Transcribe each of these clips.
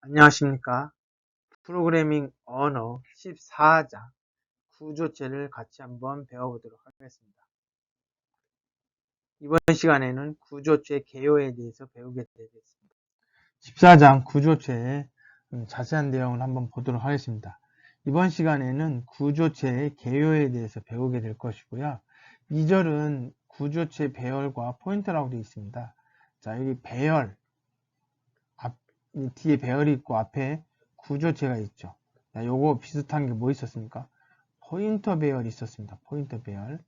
안녕하십니까. 프로그래밍 언어 14장 구조체를 같이 한번 배워보도록 하겠습니다. 이번 시간에는 구조체 개요에 대해서 배우게 되겠습니다. 14장 구조체의 자세한 내용을 한번 보도록 하겠습니다. 이번 시간에는 구조체의 개요에 대해서 배우게 될 것이고요. 2절은 구조체 배열과 포인터라고 되어 있습니다. 자, 여기 배열, 뒤에 배열이 있고 앞에 구조체가 있죠. 자, 요거 비슷한 게 뭐 있었습니까? 포인터 배열이 있었습니다. 포인터 배열.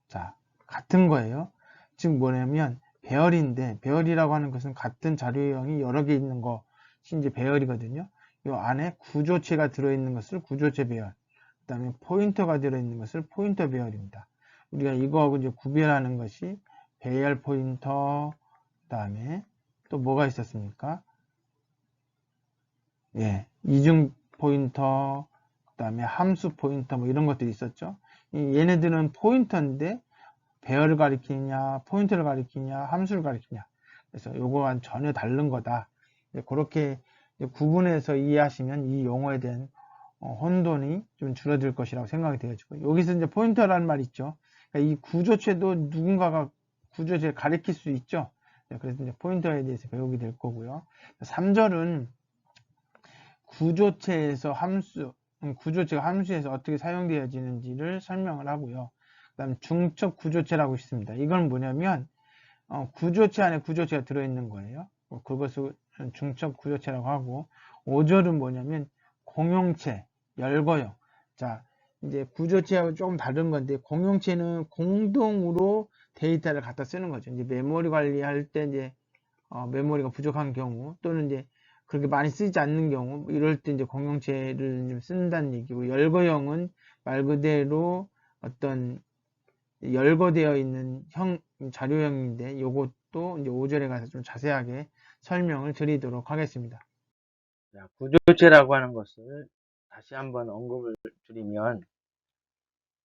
자, 같은 거예요. 즉 뭐냐면 배열인데, 배열이라고 하는 것은 같은 자료형이 여러 개 있는 것이 이제 배열이거든요. 요 안에 구조체가 들어있는 것을 구조체 배열, 그 다음에 포인터가 들어있는 것을 포인터 배열입니다. 우리가 이거하고 이제 구별하는 것이 배열 포인터, 그 다음에 또 뭐가 있었습니까? 예, 이중 포인터, 그 다음에 함수 포인터 뭐 이런 것들이 있었죠. 얘네들은 포인터인데 배열을 가리키냐, 포인터를 가리키냐, 함수를 가리키냐. 그래서 요거와는 전혀 다른 거다. 그렇게 구분해서 이해하시면 이 용어에 대한 혼돈이 좀 줄어들 것이라고 생각이 되어지고, 여기서 이제 포인터라는 말 있죠. 그러니까 이 구조체도 누군가가 구조체를 가리킬 수 있죠. 그래서 이제 포인터에 대해서 배우게 될 거고요. 3절은 구조체에서 구조체가 함수에서 어떻게 사용되어지는지를 설명을 하고요. 그 다음 중첩 구조체라고 있습니다. 이건 뭐냐면 구조체 안에 구조체가 들어있는 거예요. 그것을 중첩 구조체라고 하고, 5절은 뭐냐면 공용체, 열거형. 자, 이제 구조체하고 조금 다른 건데, 공용체는 공동으로 데이터를 갖다 쓰는 거죠. 이제 메모리 관리할 때 이제 메모리가 부족한 경우, 또는 이제 그렇게 많이 쓰지 않는 경우, 이럴 때 이제 공용체를 좀 쓴다는 얘기고, 열거형은 말 그대로 어떤 열거되어 있는 자료형인데, 요것도 이제 5절에 가서 좀 자세하게 설명을 드리도록 하겠습니다. 자, 구조체라고 하는 것을 다시 한번 언급을 드리면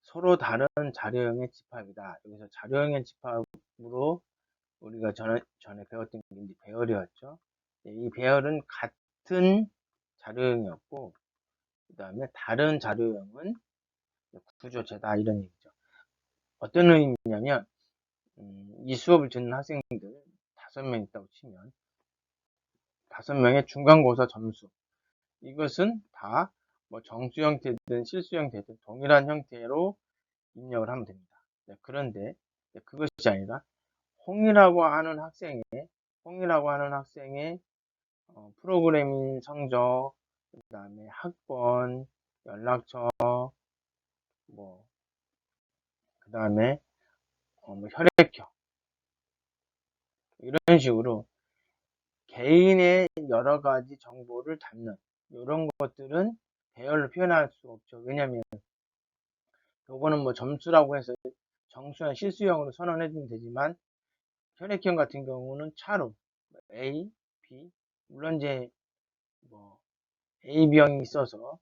서로 다른 자료형의 집합이다. 여기서 자료형의 집합으로 우리가 전에 배웠던 게 이제 배열이었죠. 이 배열은 같은 자료형이었고, 그 다음에 다른 자료형은 구조체다, 이런 얘기죠. 어떤 의미냐면 이 수업을 듣는 학생들 5명 있다고 치면 5명의 중간고사 점수, 이것은 다 뭐 정수 형태든 실수 형태든 동일한 형태로 입력을 하면 됩니다. 그런데 그것이 아니라 홍이라고 하는 학생의 프로그래밍 성적, 그 다음에 학번, 연락처, 뭐, 그 다음에 뭐 혈액형, 이런 식으로 개인의 여러 가지 정보를 담는 이런 것들은 배열로 표현할 수가 없죠. 왜냐하면 요거는 뭐 점수라고 해서 정수나 실수형으로 선언해주면 되지만, 혈액형 같은 경우는 차로 A, B, 물론 이제 뭐 AB형이 있어서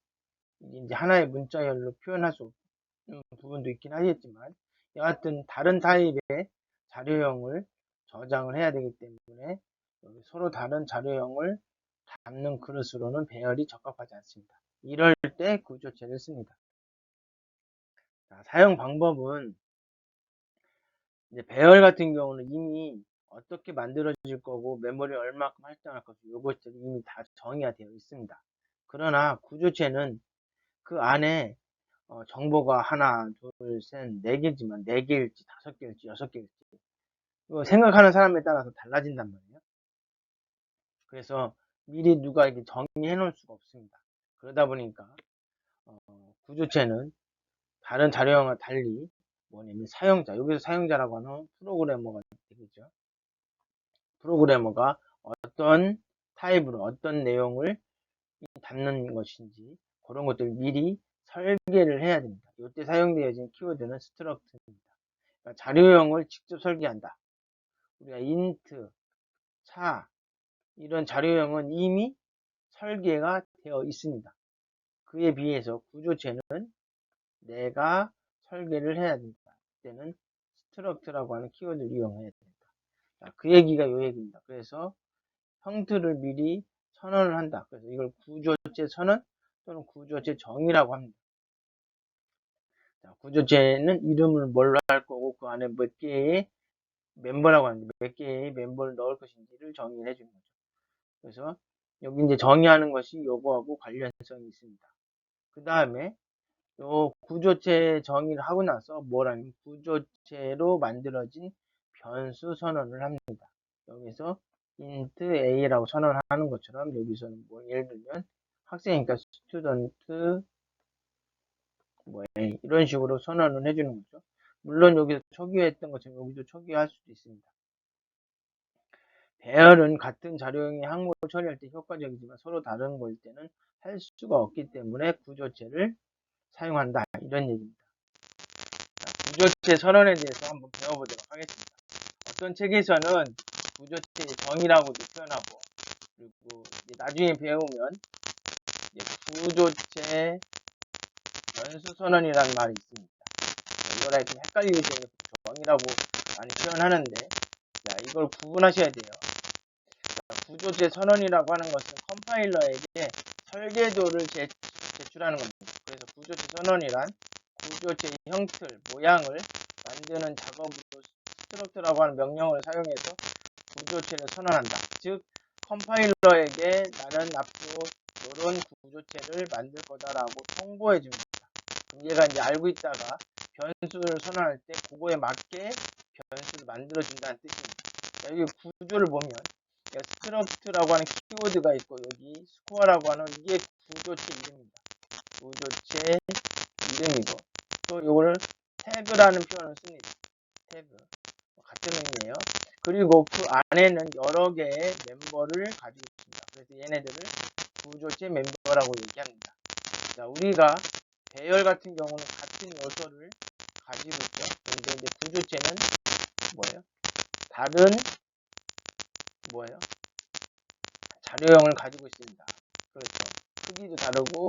이제 하나의 문자열로 표현할 수 없는 부분도 있긴 하겠지만, 여하튼 다른 타입의 자료형을 저장을 해야 되기 때문에 서로 다른 자료형을 담는 그릇으로는 배열이 적합하지 않습니다. 이럴 때 구조체를 씁니다. 자, 사용 방법은 이제 배열 같은 경우는 이미 어떻게 만들어질 거고 메모리 얼마큼 할당할 거고 이것들이 이미 다 정의가 되어 있습니다. 그러나 구조체는 그 안에 정보가 하나, 둘, 셋, 네 개지만 4개일지 5개일지 6개일지 생각하는 사람에 따라서 달라진단 말이에요. 그래서 미리 누가 이렇게 정의해 놓을 수가 없습니다. 그러다 보니까 구조체는 다른 자료형과 달리 뭐냐면 사용자, 여기서 사용자라고 하는 프로그래머가 되겠죠. 프로그래머가 어떤 타입으로 어떤 내용을 담는 것인지 그런 것들을 미리 설계를 해야 됩니다. 이때 사용되어진 키워드는 스트럭트입니다. 그러니까 자료형을 직접 설계한다. 우리가 인트, 차 이런 자료형은 이미 설계가 되어 있습니다. 그에 비해서 구조체는 내가 설계를 해야 됩니다. 이때는 스트럭트라고 하는 키워드를 이용해야 됩니다. 자, 그 얘기가 이 얘기입니다. 그래서 형태를 미리 선언을 한다. 그래서 이걸 구조체 선언 또는 구조체 정의라고 합니다. 자, 구조체는 이름을 뭘로 할 거고 그 안에 몇 개의 멤버라고 하는데 몇 개의 멤버를 넣을 것인지를 정의해 주는 거죠. 그래서 여기 이제 정의하는 것이 요거하고 관련성이 있습니다. 그 다음에 요 구조체 정의를 하고 나서 뭐라면 구조체로 만들어진 변수 선언을 합니다. 여기서 int a라고 선언하는 것처럼 여기서는 뭐 예를 들면 학생이니까 student 뭐 a 이런 식으로 선언을 해주는 거죠. 물론 여기서 초기화했던 것처럼 여기도 초기화할 수도 있습니다. 배열은 같은 자료형의 항목을 처리할 때 효과적이지만 서로 다른 거일 때는 할 수가 없기 때문에 구조체를 사용한다. 이런 얘기입니다. 자, 구조체 선언에 대해서 한번 배워보도록 하겠습니다. 어떤 책에서는 구조체 정의라고도 표현하고 그리고 나중에 배우면 구조체 변수 선언이라는 말이 있습니다. 이거랑 좀 헷갈리기 때문에 정의라고 많이 표현하는데 자, 이걸 구분하셔야 돼요. 구조체 선언이라고 하는 것은 컴파일러에게 설계도를 제출하는 겁니다. 그래서 구조체 선언이란 구조체 형틀, 모양을 만드는 작업으로 스트럭트라고 하는 명령어를 사용해서 구조체를 선언한다. 즉 컴파일러에게 나는 앞으로 이런 구조체를 만들 거다라고 통보해 줍니다. 얘가 이제 알고 있다가 변수를 선언할 때 그거에 맞게 변수를 만들어 준다는 뜻입니다. 여기 구조를 보면 스트럭트라고 하는 키워드가 있고 여기 스코어라고 하는 이게 구조체 이름입니다. 구조체 이름이고 또 이거를 태그라는 표현을 씁니다. 태그 같은 의미예요. 그리고 그 안에는 여러 개의 멤버를 가지고 있습니다. 그래서 얘네들을 구조체 멤버라고 얘기합니다. 자, 우리가 배열 같은 경우는 같은 요소를 가지고 있죠. 그런데 이제 구조체는 뭐예요? 다른 뭐예요? 자료형을 가지고 있습니다. 그렇죠. 크기도 다르고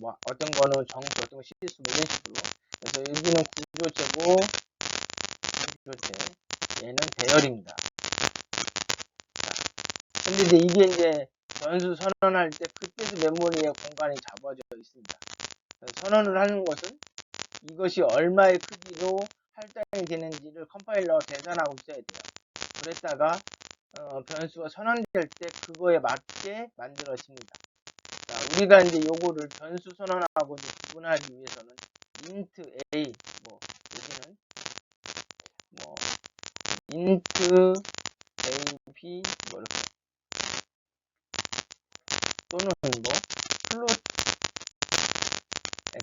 뭐 어떤 거는 정수, 어떤 거 실수 뭐 이런 식으로. 그래서 여기는 구조체고 구조체 얘는 배열입니다. 자, 근데 이게 이제 변수 선언할 때 그때도 메모리에 공간이 잡아져 있습니다. 선언을 하는 것은 이것이 얼마의 크기로 할당이 되는지를 컴파일러가 계산하고 있어야 돼요. 그랬다가 변수가 선언될 때 그거에 맞게 만들어집니다. 자, 우리가 이제 요거를 변수 선언하고 구분하기 위해서는 int a 뭐 여기는 뭐 int ab 뭐 이렇게 또는 뭐 플롯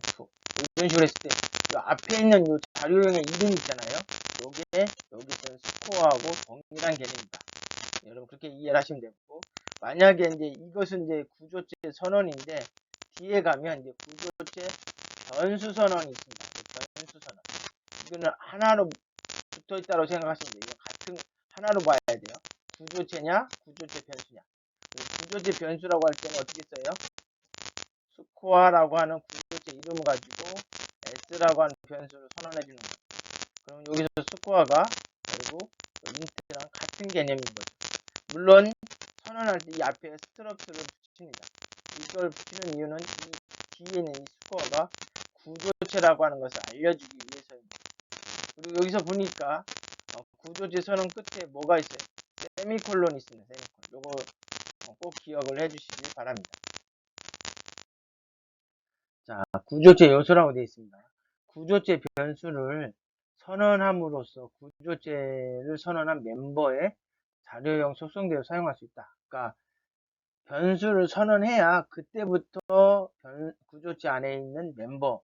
f 이런 식으로 했을 때 앞에 있는 요 자료형의 이름 있잖아요. 요게 여기서는 스코어하고 동일한 개념입니다. 여러분 그렇게 이해를 하시면 되고 만약에 이제 이것은 이제 구조체 선언인데 뒤에 가면 이제 구조체 변수 선언이 있습니다. 변수 선언 이거는 하나로 붙어 있다고 생각하시면 돼요. 이건 같은 하나로 봐야 돼요. 구조체냐 구조체 변수냐. 구조체 변수라고 할 때는 어떻게 써요? 스코어라고 하는 구조체 이름을 가지고 s라고 하는 변수를 선언해 주는 거예요. 그럼 여기서 스코어가 결국 인트랑 같은 개념인 거죠. 물론 선언할 때 이 앞에 스트럭트를 붙입니다. 이걸 붙이는 이유는 이 뒤에 있는 이 스코어가 구조체라고 하는 것을 알려주기 위해서입니다. 그리고 여기서 보니까 구조체 선언 끝에 뭐가 있어요? 세미콜론이 있습니다. 세미콜론. 요거 꼭 기억을 해주시길 바랍니다. 자, 구조체 요소라고 되어 있습니다. 구조체 변수를 선언함으로써 구조체를 선언한 멤버의 자료형 속성대로 사용할 수 있다. 그러니까 변수를 선언해야 그때부터 구조체 안에 있는 멤버를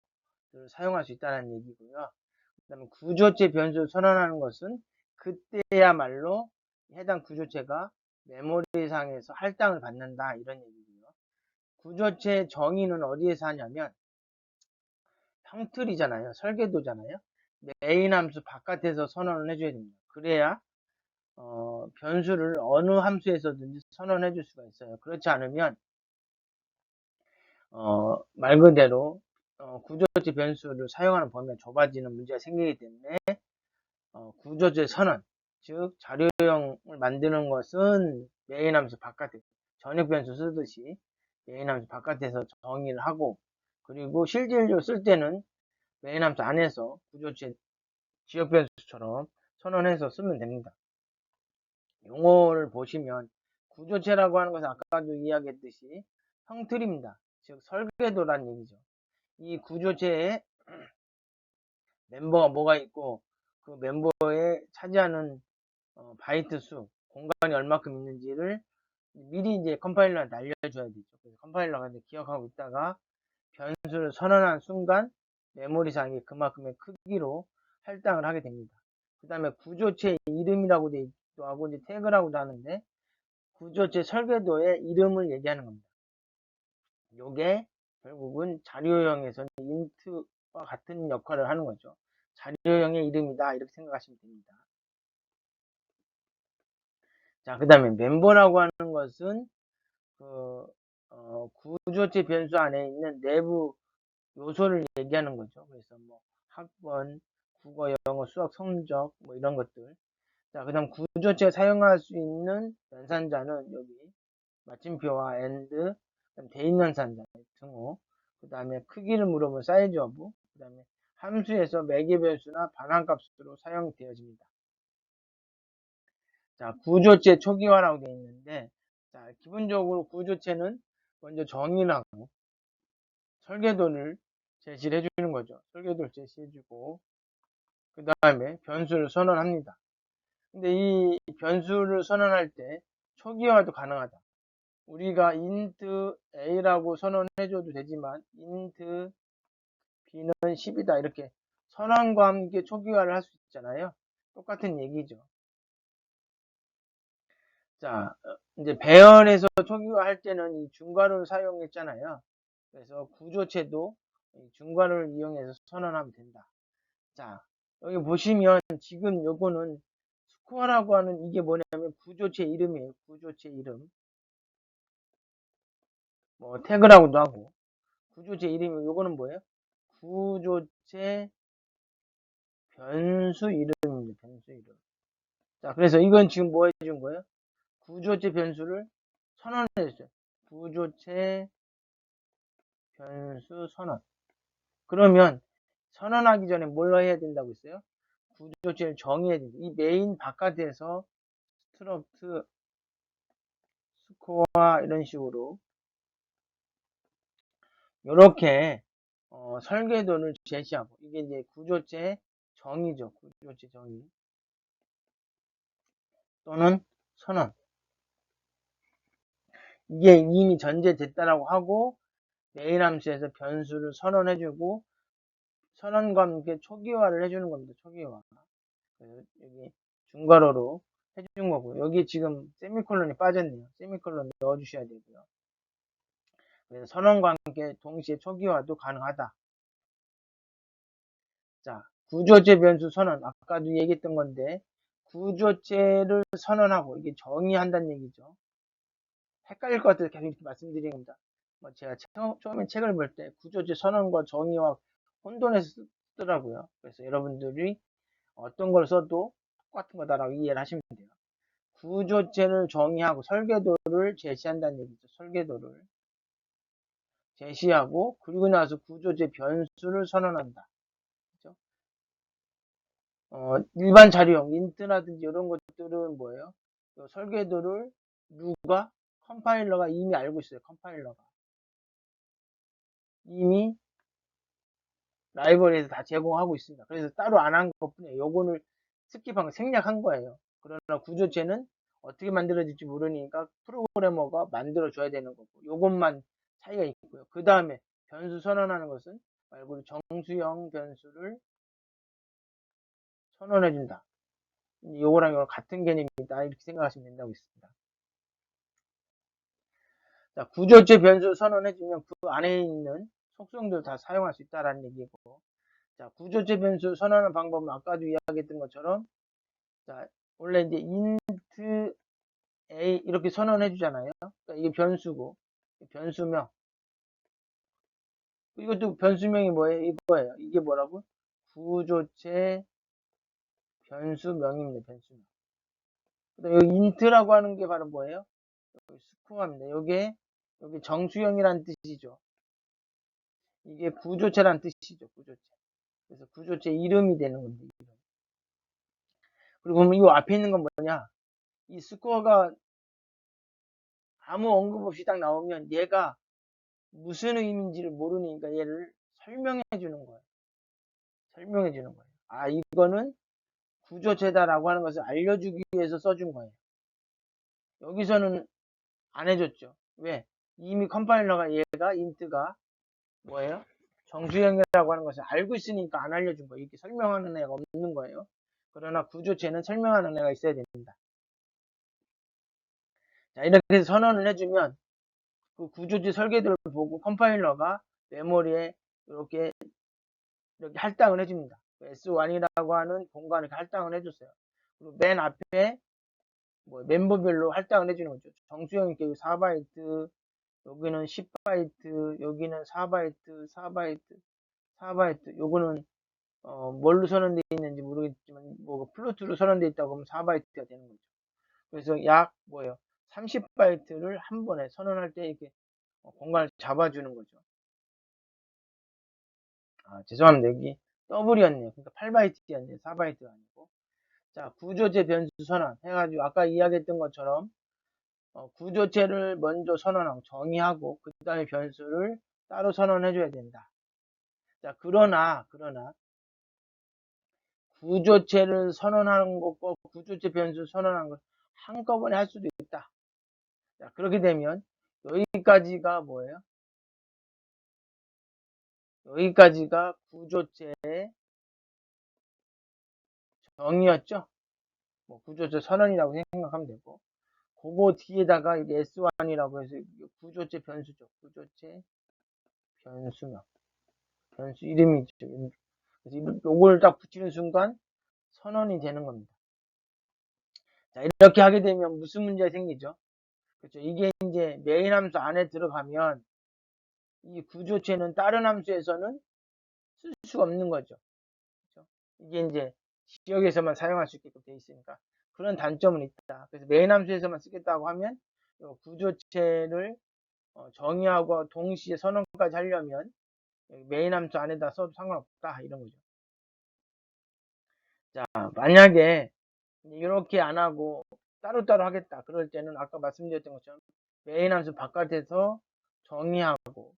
사용할 수 있다는 얘기고요. 그 다음에 구조체 변수를 선언하는 것은 그때야말로 해당 구조체가 메모리상에서 할당을 받는다 이런 얘기고요. 구조체 정의는 어디에서 하냐면 형틀이잖아요. 설계도잖아요. 메인 함수 바깥에서 선언을 해줘야 됩니다. 그래야 변수를 어느 함수에서든지 선언해 줄 수가 있어요. 그렇지 않으면 말 그대로 구조체 변수를 사용하는 범위가 좁아지는 문제가 생기기 때문에 구조체 선언 즉 자료형을 만드는 것은 메인 함수 바깥에 전역 변수 쓰듯이 메인 함수 바깥에서 정의를 하고, 그리고 실질적으로 쓸 때는 메인 함수 안에서 구조체 지역 변수처럼 선언해서 쓰면 됩니다. 용어를 보시면 구조체라고 하는 것은 아까도 이야기했듯이 형틀입니다. 즉 설계도란 얘기죠. 이 구조체에 멤버가 뭐가 있고 그 멤버에 차지하는 바이트 수, 공간이 얼마큼 있는지를 미리 이제 컴파일러한테 알려줘야 되죠. 그래서 컴파일러가 이제 기억하고 있다가 변수를 선언한 순간 메모리상에 그만큼의 크기로 할당을 하게 됩니다. 그 다음에 구조체 이름이라고 돼 있기도 하고 이제 태그라고도 하는데 구조체 설계도의 이름을 얘기하는 겁니다. 요게 결국은 자료형에서는 인트와 같은 역할을 하는 거죠. 자료형의 이름이다 이렇게 생각하시면 됩니다. 자, 그 다음에 멤버라고 하는 것은 구조체 변수 안에 있는 내부 요소를 얘기하는 거죠. 그래서 뭐 학번, 국어, 영어, 수학 성적 뭐 이런 것들. 자, 그 다음 구조체가 사용할 수 있는 연산자는 여기 마침표와 AND, 대인 연산자 등호, 그 다음에 크기를 물어본 사이즈 오브, 그 다음에 함수에서 매개변수나 반환값으로 사용되어집니다. 자, 구조체 초기화라고 되어 있는데, 자, 기본적으로 구조체는 먼저 정의를 하고 설계도를 제시를 해주는 거죠. 설계도를 제시해주고 그 다음에 변수를 선언합니다. 근데 이 변수를 선언할 때 초기화도 가능하다. 우리가 int a라고 선언해줘도 되지만 int b는 10이다 이렇게 선언과 함께 초기화를 할 수 있잖아요. 똑같은 얘기죠. 자, 이제 배열에서 초기화할 때는 이 중괄호를 사용했잖아요. 그래서 구조체도 중괄호를 이용해서 선언하면 된다. 자, 여기 보시면 지금 요거는 스코어라고 하는 이게 뭐냐면 구조체 이름이에요. 구조체 이름. 뭐 태그라고도 하고. 구조체 이름이 요거는 뭐예요? 구조체 변수 이름입니다. 변수 이름. 자, 그래서 이건 지금 뭐 해준 거예요? 구조체 변수를 선언해 줬어요. 구조체 변수 선언. 그러면 선언하기 전에 뭘 해야 된다고 했어요? 구조체를 정의해야 된다. 이 메인 바깥에서 스트럭트, 스코어 이런 식으로 이렇게 설계도를 제시하고 이게 이제 구조체 정의죠. 구조체 정의 또는 선언. 이게 이미 전제됐다라고 하고 메인 함수에서 변수를 선언해주고 선언과 함께 초기화를 해주는 겁니다. 초기화. 여기 중괄호로 해준 거고 여기 지금 세미콜론이 빠졌네요. 세미콜론 넣어주셔야 되고요. 그래서 선언과 함께 동시에 초기화도 가능하다. 자, 구조체 변수 선언. 아까도 얘기했던 건데 구조체를 선언하고 이게 정의한다는 얘기죠. 헷갈릴 것 같아서 계속 이렇게 말씀드리는 겁니다. 뭐 제가 처음에 책을 볼 때 구조체 선언과 정의와 혼돈해서 쓰더라고요. 그래서 여러분들이 어떤 걸 써도 똑같은 거다라고 이해를 하시면 돼요. 구조체를 정의하고 설계도를 제시한다는 얘기죠. 설계도를 제시하고 그리고 나서 구조체 변수를 선언한다. 그렇죠? 일반 자료형 인트라든지 이런 것들은 뭐예요? 설계도를 누가 컴파일러가 이미 알고 있어요. 컴파일러가 이미 라이브러리에서 다 제공하고 있습니다. 그래서 따로 안 한 것뿐이에요. 요거를 스킵한 거 생략한 거예요. 그러나 구조체는 어떻게 만들어질지 모르니까 프로그래머가 만들어 줘야 되는 거고 요것만 차이가 있고요. 그 다음에 변수 선언하는 것은 말 그대로 정수형 변수를 선언해 준다. 요거랑 요거랑 같은 개념이다 이렇게 생각하시면 된다고 있습니다. 자, 구조체 변수 선언해 주면 그 안에 있는 속성들 다 사용할 수 있다라는 얘기고 자, 구조체 변수 선언하는 방법은 아까도 이야기했던 것처럼 자, 원래 이제 int a 이렇게 선언해 주잖아요. 그러니까 이게 변수고 변수명 이것도 변수명이 뭐예요? 이거예요. 이게 뭐라고? 구조체 변수명입니다. 변수명. 그다음 여기 int라고 하는 게 바로 뭐예요? 여기 스코어입니다. 여기 정수형이란 뜻이죠. 이게 구조체란 뜻이죠. 구조체. 그래서 구조체 이름이 되는 겁니다. 이름. 그리고 이 앞에 있는 건 뭐냐? 이 스코어가 아무 언급 없이 딱 나오면 얘가 무슨 의미인지를 모르니까 얘를 설명해 주는 거예요. 설명해 주는 거예요. 아, 이거는 구조체다라고 하는 것을 알려주기 위해서 써준 거예요. 여기서는 안 해줬죠. 왜? 이미 컴파일러가 얘가 인트가 뭐예요? 정수형이라고 하는 것을 알고 있으니까 안 알려준 거예요. 이렇게 설명하는 애가 없는 거예요. 그러나 구조체는 설명하는 애가 있어야 됩니다. 자, 이렇게 해서 선언을 해주면 그 구조체 설계도를 보고 컴파일러가 메모리에 이렇게 할당을 해줍니다. S1이라고 하는 공간을 할당을 해줬어요. 그리고 맨 앞에 뭐 멤버별로 할당을 해주는 거죠. 정수형이 4바이트, 여기는 10바이트, 여기는 4바이트, 4바이트, 4바이트. 요거는 뭘로 선언되어 있는지 모르겠지만 뭐 플로트로 선언되어 있다고 하면 4바이트가 되는 거죠. 그래서 약 뭐예요? 30바이트를 한 번에 선언할 때 이렇게 공간을 잡아주는 거죠. 아, 죄송합니다. 여기 더블이었네요. 그러니까 8바이트였네요. 4바이트가 아니고. 자, 구조체 변수 선언 해가지고 아까 이야기했던 것처럼 구조체를 먼저 선언하고 정의하고 그 다음에 변수를 따로 선언해줘야 된다. 자, 그러나 구조체를 선언하는 것과 구조체 변수 선언하는 것 한꺼번에 할 수도 있다. 자, 그렇게 되면 여기까지가 뭐예요? 여기까지가 구조체의 정의였죠? 뭐 구조체 선언이라고 생각하면 되고 그거 뒤에다가 S1이라고 해서 구조체 변수죠. 구조체 변수명. 변수 이름이죠. 그래서 요걸 딱 붙이는 순간 선언이 되는 겁니다. 자, 이렇게 하게 되면 무슨 문제가 생기죠? 그렇죠. 이게 이제 메인 함수 안에 들어가면 이 구조체는 다른 함수에서는 쓸 수가 없는 거죠. 그렇죠? 이게 이제 지역에서만 사용할 수 있게끔 되어 있으니까 그런 단점은 있다. 그래서 메인 함수에서만 쓰겠다고 하면 구조체를 정의하고 동시에 선언까지 하려면 메인 함수 안에다 써도 상관없다 이런 거죠. 자, 만약에 이렇게 안 하고 따로따로 하겠다. 그럴 때는 아까 말씀드렸던 것처럼 메인 함수 바깥에서 정의하고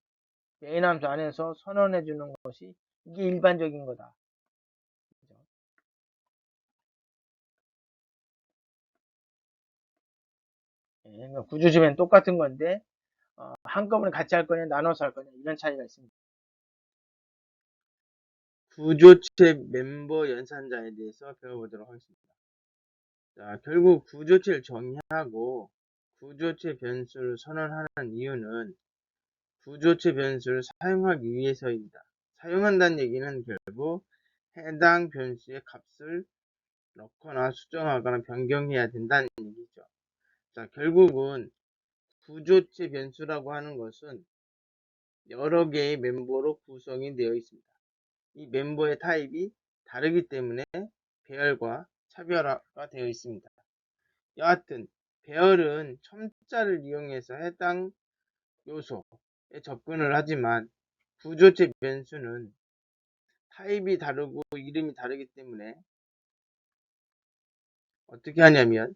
메인 함수 안에서 선언해 주는 것이 이게 일반적인 거다. 예, 구조지면 똑같은 건데 한꺼번에 같이 할 거냐 나눠서 할 거냐 이런 차이가 있습니다. 구조체 멤버 연산자에 대해서 배워보도록 하겠습니다. 자, 결국 구조체를 정의하고 구조체 변수를 선언하는 이유는 구조체 변수를 사용하기 위해서입니다. 사용한다는 얘기는 결국 해당 변수의 값을 넣거나 수정하거나 변경해야 된다는 얘기죠. 자, 결국은 구조체 변수라고 하는 것은 여러 개의 멤버로 구성이 되어 있습니다. 이 멤버의 타입이 다르기 때문에 배열과 차별화가 되어 있습니다. 여하튼 배열은 첨자를 이용해서 해당 요소에 접근을 하지만 구조체 변수는 타입이 다르고 이름이 다르기 때문에 어떻게 하냐면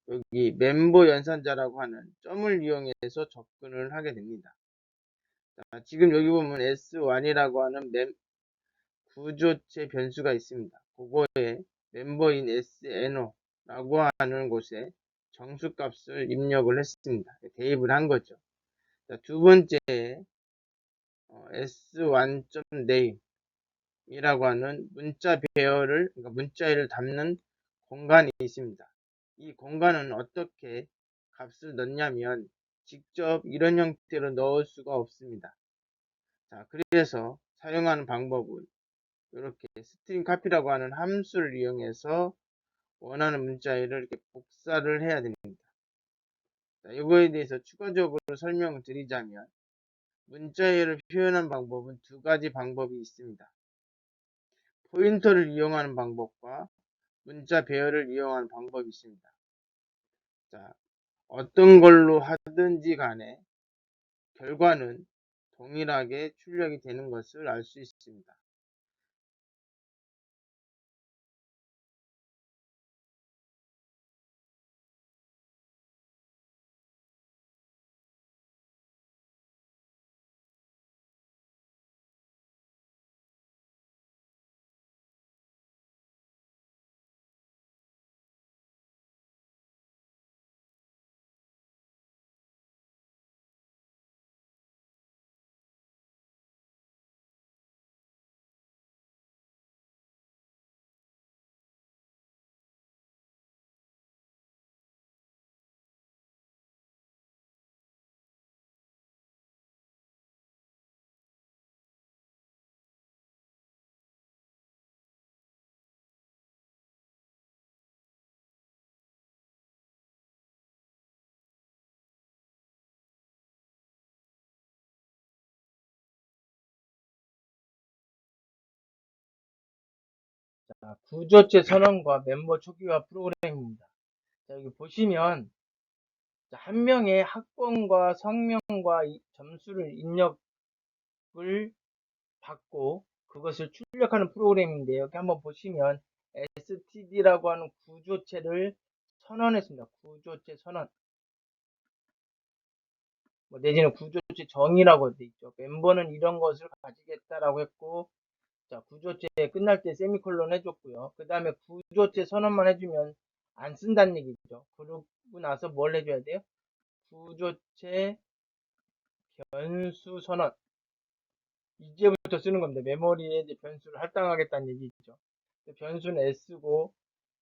여기 멤버 연산자라고 하는 점을 이용해서 접근을 하게 됩니다. 자, 지금 여기 보면 S1이라고 하는 구조체 변수가 있습니다. 그거에 멤버인 SNO라고 하는 곳에 정수값을 입력을 했습니다. 대입을 한 거죠. 자, 두 번째 S1.name 이라고 하는 문자 배열을 그러니까 문자를 담는 공간이 있습니다. 이 공간은 어떻게 값을 넣냐면 직접 이런 형태로 넣을 수가 없습니다. 자, 그래서 사용하는 방법은 이렇게 스트링 카피라고 하는 함수를 이용해서 원하는 문자열을 이렇게 복사를 해야 됩니다. 자, 이거에 대해서 추가적으로 설명을 드리자면 문자열을 표현한 방법은 두 가지 방법이 있습니다. 포인터를 이용하는 방법과 문자 배열을 이용하는 방법이 있습니다. 자, 어떤 걸로 하든지 간에 결과는 동일하게 출력이 되는 것을 알 수 있습니다. 자, 구조체 선언과 멤버 초기화 프로그램입니다. 자, 여기 보시면 한 명의 학번과 성명과 점수를 입력을 받고 그것을 출력하는 프로그램인데요. 여기 한번 보시면 std라고 하는 구조체를 선언했습니다. 구조체 선언. 내지는 구조체 정의라고 되어 있죠. 멤버는 이런 것을 가지겠다라고 했고, 자, 구조체 끝날 때 세미콜론 해줬고요. 그 다음에 구조체 선언만 해주면 안 쓴다는 얘기죠. 그러고 나서 뭘 해줘야 돼요? 구조체 변수 선언. 이제부터 쓰는 겁니다. 메모리에 이제 변수를 할당하겠다는 얘기죠. 변수는 s고,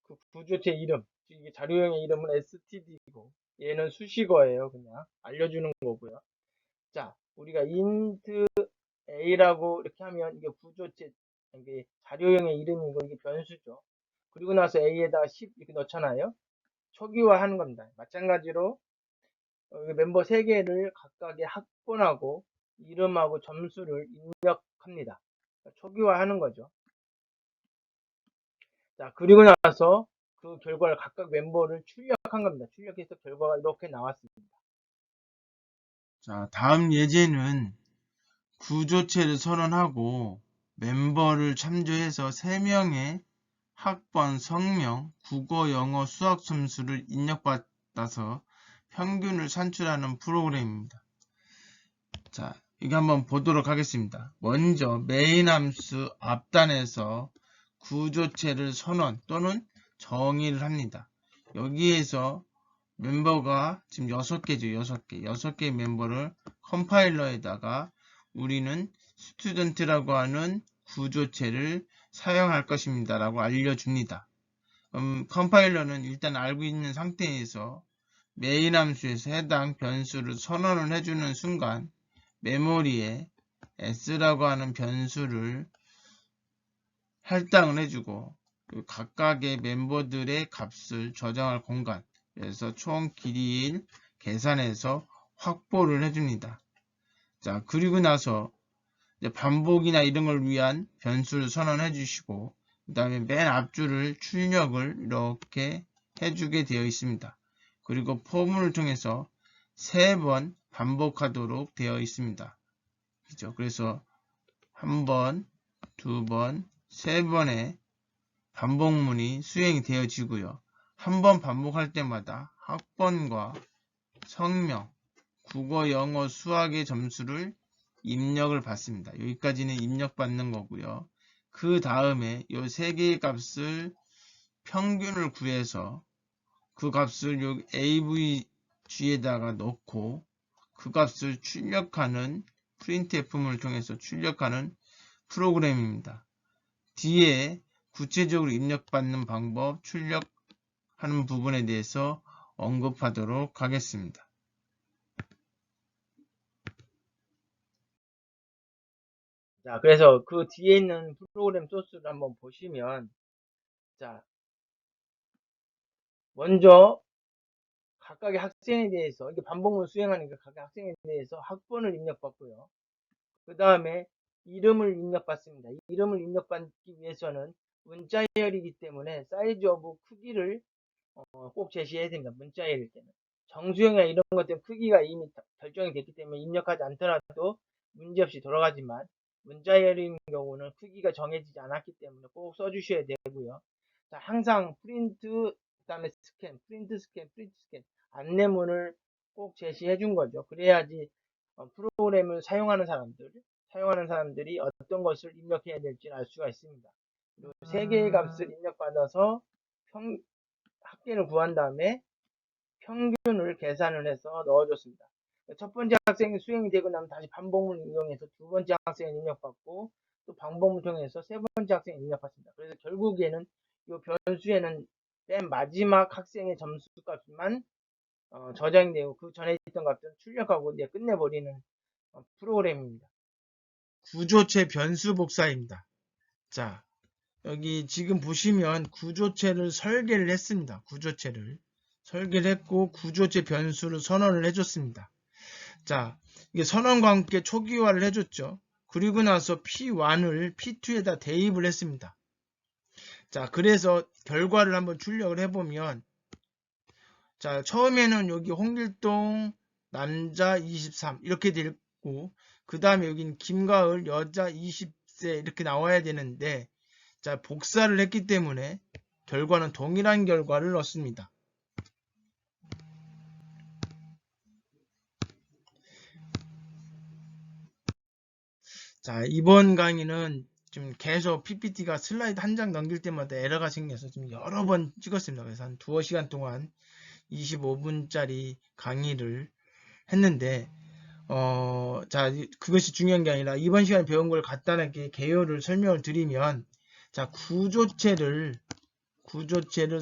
그 구조체 이름, 이게 자료형의 이름은 std고, 얘는 수식어예요. 그냥 알려주는 거고요. 자, 우리가 int a라고 이렇게 하면 이게 구조체, 이게 자료형의 이름이고 이게 변수죠. 그리고 나서 a에다가 10 이렇게 넣잖아요. 초기화 하는 겁니다. 마찬가지로 멤버 3개를 각각의 학번하고 이름하고 점수를 입력합니다. 초기화 하는 거죠. 자, 그리고 나서 그 결과를 각각 멤버를 출력한 겁니다. 출력해서 결과가 이렇게 나왔습니다. 자, 다음 예제는 구조체를 선언하고 멤버를 참조해서 3명의 학번, 성명, 국어, 영어, 수학 점수를 입력받아서 평균을 산출하는 프로그램입니다. 자, 이거 한번 보도록 하겠습니다. 먼저 메인 함수 앞단에서 구조체를 선언 또는 정의를 합니다. 여기에서 멤버가 지금 6개죠. 6개 멤버를 컴파일러에다가 우리는 스튜던트라고 하는 구조체를 사용할 것입니다. 라고 알려줍니다. 컴파일러는 일단 알고 있는 상태에서 메인 함수에서 해당 변수를 선언을 해주는 순간 메모리에 s라고 하는 변수를 할당을 해주고 각각의 멤버들의 값을 저장할 공간, 그래서 총 길이를 계산해서 확보를 해줍니다. 자, 그리고 나서 이제 반복이나 이런 걸 위한 변수를 선언해 주시고, 그 다음에 맨 앞줄을 출력을 이렇게 해주게 되어 있습니다. 그리고 포문을 통해서 3번 반복하도록 되어 있습니다. 그죠? 그래서 한 번, 2번, 3번의 반복문이 수행이 되어지고요. 한 번 반복할 때마다 학번과 성명, 국어, 영어, 수학의 점수를 입력을 받습니다. 여기까지는 입력받는 거고요. 그 다음에 이 3개의 값을 평균을 구해서 그 값을 여기 avg에다가 넣고 그 값을 출력하는 printf문을 통해서 출력하는 프로그램입니다. 뒤에 구체적으로 입력받는 방법, 출력하는 부분에 대해서 언급하도록 하겠습니다. 자, 그래서 그 뒤에 있는 프로그램 소스를 한번 보시면, 자, 먼저 각각의 학생에 대해서, 이게 반복문 수행하니까 각각 학생에 대해서 학번을 입력받고요. 그 다음에 이름을 입력받습니다. 이름을 입력받기 위해서는 문자열이기 때문에 사이즈 오브 크기를 꼭 제시해야 됩니다. 문자열일 때는. 정수형이나 이런 것들 크기가 이미 결정이 됐기 때문에 입력하지 않더라도 문제없이 돌아가지만 문자열인 경우는 크기가 정해지지 않았기 때문에 꼭 써주셔야 되고요. 자, 항상 프린트, 그다음에 스캔, 프린트 스캔, 안내문을 꼭 제시해 준 거죠. 그래야지 프로그램을 사용하는 사람들이 어떤 것을 입력해야 될지 알 수가 있습니다. 그리고 3개의 값을 입력받아서 합계를 구한 다음에 평균을 계산을 해서 넣어줬습니다. 첫 번째 학생이 수행이 되고 나면 다시 반복문을 이용해서 두 번째 학생을 입력받고 또 반복문을 통해서 세 번째 학생을 입력받습니다. 그래서 결국에는 이 변수에는 맨 마지막 학생의 점수값만 저장이 되고 그 전에 있던 값들은 출력하고 이제 끝내버리는 프로그램입니다. 구조체 변수 복사입니다. 자, 여기 지금 보시면 구조체를 설계를 했습니다. 구조체를 설계를 했고 구조체 변수를 선언을 해줬습니다. 자, 이게 선언과 함께 초기화를 해줬죠. 그리고 나서 P1을 P2에다 대입을 했습니다. 자, 그래서 결과를 한번 출력을 해보면, 자, 처음에는 여기 홍길동 남자 23 이렇게 되고, 그 다음에 여기는 김가을 여자 20세 이렇게 나와야 되는데, 자, 복사를 했기 때문에 결과는 동일한 결과를 넣습니다. 자, 이번 강의는 좀 계속 PPT가 슬라이드 한 장 넘길 때마다 에러가 생겨서 좀 여러 번 찍었습니다. 그래서 한 2시간 동안 25분짜리 강의를 했는데, 자, 그것이 중요한 게 아니라 이번 시간에 배운 걸 간단하게 개요를 설명을 드리면, 자, 구조체를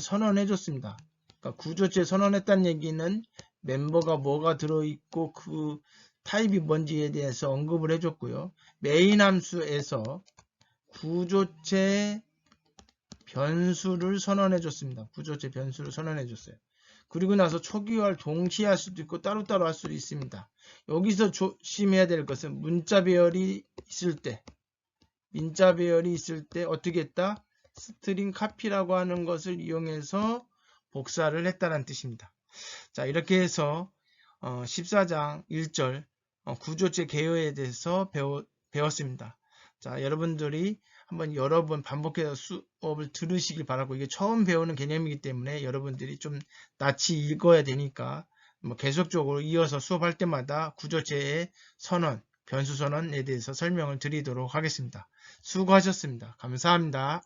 선언해 줬습니다. 그러니까 구조체 선언했다는 얘기는 멤버가 뭐가 들어있고 그 타입이 뭔지에 대해서 언급을 해줬고요. 메인 함수에서 구조체 변수를 선언해 줬습니다. 구조체 변수를 선언해 줬어요. 그리고 나서 초기화를 동시에 할 수도 있고 따로따로 할 수도 있습니다. 여기서 조심해야 될 것은 문자 배열이 있을 때 어떻게 했다? 스트링 카피라고 하는 것을 이용해서 복사를 했다는 뜻입니다. 자, 이렇게 해서 14장 1절 구조체 개요에 대해서 배웠습니다. 자, 여러분들이 한번 여러 번 반복해서 수업을 들으시길 바라고, 이게 처음 배우는 개념이기 때문에 여러분들이 좀 낯이 읽어야 되니까 계속적으로 이어서 수업할 때마다 구조체의 선언, 변수 선언에 대해서 설명을 드리도록 하겠습니다. 수고하셨습니다. 감사합니다.